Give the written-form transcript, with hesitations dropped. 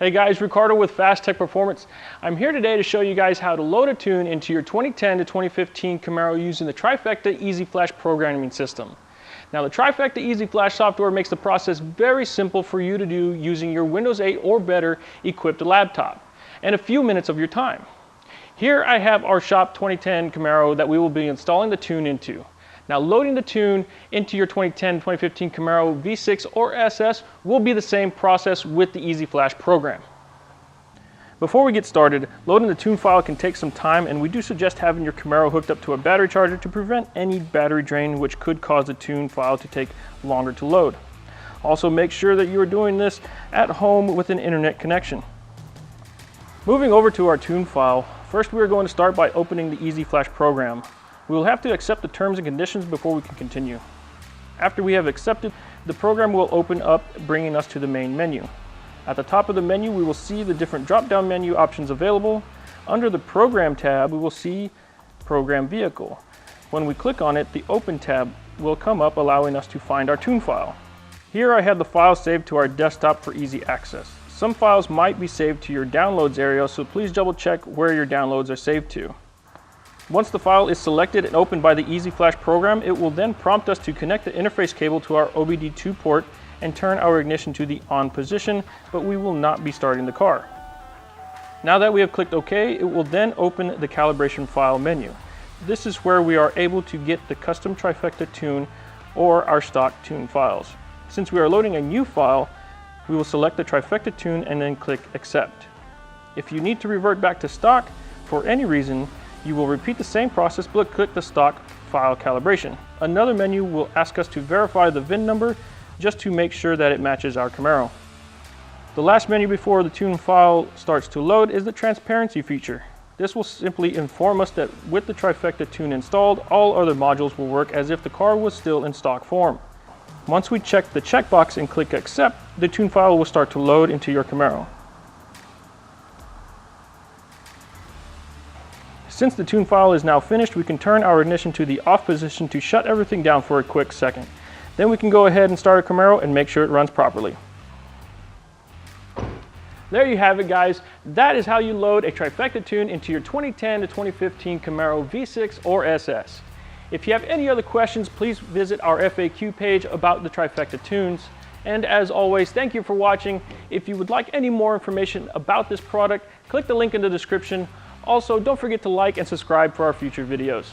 Hey guys, Ricardo with Phastek Performance. I'm here today to show you guys how to load a tune into your 2010 to 2015 Camaro using the Trifecta Easy Flash programming system. Now the Trifecta Easy Flash software makes the process very simple for you to do using your Windows 8 or better equipped laptop and a few minutes of your time. Here I have our shop 2010 Camaro that we will be installing the tune into. Now loading the tune into your 2010-2015 Camaro V6 or SS will be the same process with the Easy Flash program. Before we get started, loading the tune file can take some time, and we do suggest having your Camaro hooked up to a battery charger to prevent any battery drain, which could cause the tune file to take longer to load. Also make sure that you are doing this at home with an internet connection. Moving over to our tune file, first we are going to start by opening the Easy Flash program. We will have to accept the terms and conditions before we can continue. After we have accepted, the program will open up, bringing us to the main menu. At the top of the menu, we will see the different drop-down menu options available. Under the Program tab, we will see Program Vehicle. When we click on it, the Open tab will come up, allowing us to find our tune file. Here I have the file saved to our desktop for easy access. Some files might be saved to your downloads area, so please double check where your downloads are saved to. Once the file is selected and opened by the Easy Flash program, it will then prompt us to connect the interface cable to our OBD2 port and turn our ignition to the on position, but we will not be starting the car. Now that we have clicked OK, it will then open the calibration file menu. This is where we are able to get the custom Trifecta tune or our stock tune files. Since we are loading a new file, we will select the Trifecta tune and then click Accept. If you need to revert back to stock for any reason, you will repeat the same process but click the stock file calibration. Another menu will ask us to verify the VIN number just to make sure that it matches our Camaro. The last menu before the tune file starts to load is the transparency feature. This will simply inform us that with the Trifecta tune installed, all other modules will work as if the car was still in stock form. Once we check the checkbox and click Accept, the tune file will start to load into your Camaro. Since the tune file is now finished, we can turn our ignition to the off position to shut everything down for a quick second. Then we can go ahead and start a Camaro and make sure it runs properly. There you have it, guys. That is how you load a Trifecta tune into your 2010 to 2015 Camaro V6 or SS. If you have any other questions, please visit our FAQ page about the Trifecta tunes. And as always, thank you for watching. If you would like any more information about this product, click the link in the description. Also, don't forget to like and subscribe for our future videos.